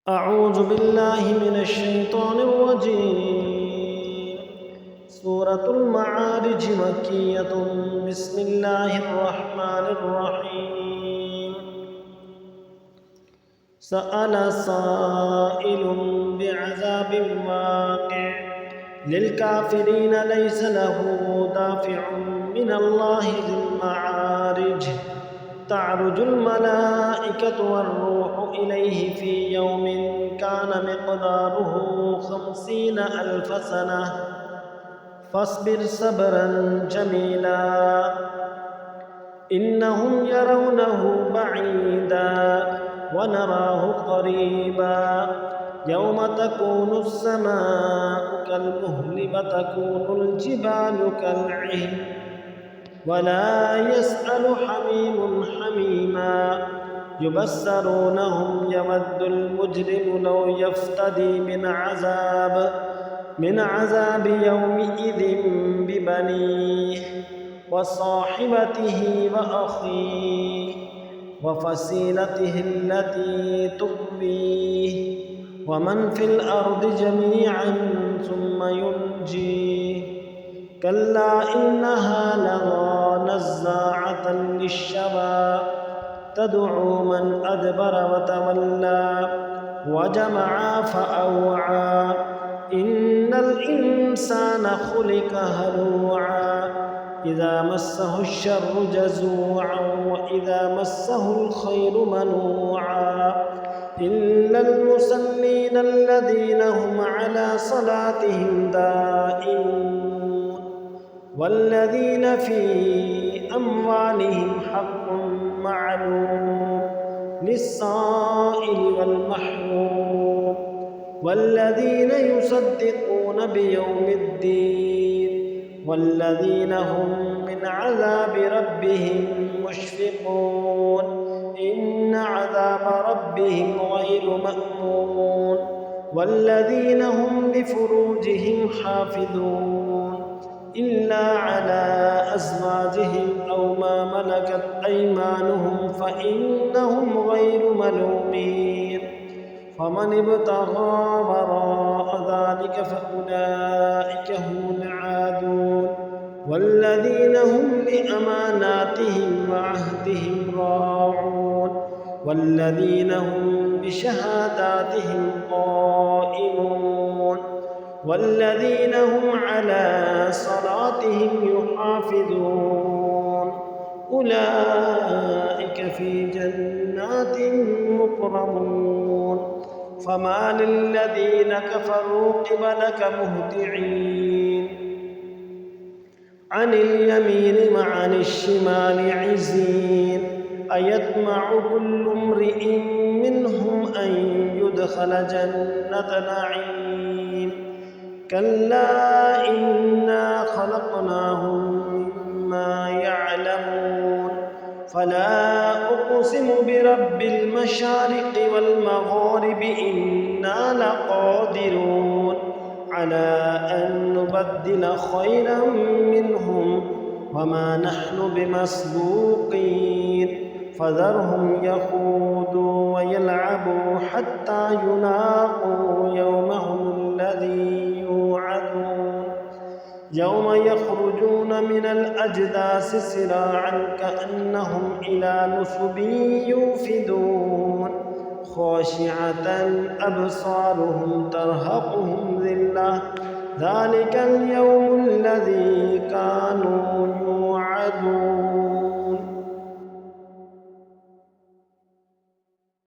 أعوذ بالله من الشيطان الرجيم. سورة المعارج مكية. بسم الله الرحمن الرحيم. سأل سائل بعذاب واقع للكافرين ليس له دافع من الله ذي المعارج. تعرج الملائكة والروح إليه في يوم كان مقداره 50,000 سنة فاصبر صبرا جميلا إنهم يرونه بعيدا ونراه قريبا يوم تكون السماء كالمهل وتكون الجبال كالعهن ولا يسأل حميم حميما يبصرونهم يود المجرم لو يفتدي من عذاب يومئذ ببنيه وصاحبته وأخيه وفصيلته التي تؤويه ومن في الأرض جميعا ثم ينجيه كلا إنها لظى نزاعة للشوى تدعو من أدبر وتولى وجمع فأوعى إن الإنسان خلق هلوعا إذا مسه الشر جزوعا وإذا مسه الخير منوعا إلا المصلين الذين هم على صلاتهم دائمون والذين في أموالهم حق معلوم للسائل والمحروم والذين يصدقون بيوم الدين والذين هم من عذاب ربهم مشفقون إن عذاب ربهم غير مأمون والذين هم لفروجهم حافظون إلا على أزواجهم أو ما ملكت أيمانهم فإنهم غير ملومين فمن ابتغى وراء ذلك فأولئك هم العادون والذين هم لأماناتهم وعهدهم راعون والذين هم بشهاداتهم قائمون والذين هم على صلاتهم يحافظون أولئك في جنات مكرمون فما للذين كفروا قبلك مهطعين عن اليمين وعن الشمال عزين أيطمع كل امرئ منهم أن يدخل جنة نعيم كلا إنا خلقناهم مما يعلمون فلا أقسم برب المشارق والمغارب إنا لقادرون على أن نبدل خيرا منهم وما نحن بمسبوقين فذرهم يخوضوا ويلعبوا حتى يلاقوا يومهم الذي يوعدون يوم يخرجون من الأجداث سراعا كأنهم إلى نصب يوفدون خاشعة أبصارهم ترهقهم ذلة ذلك اليوم الذي كانوا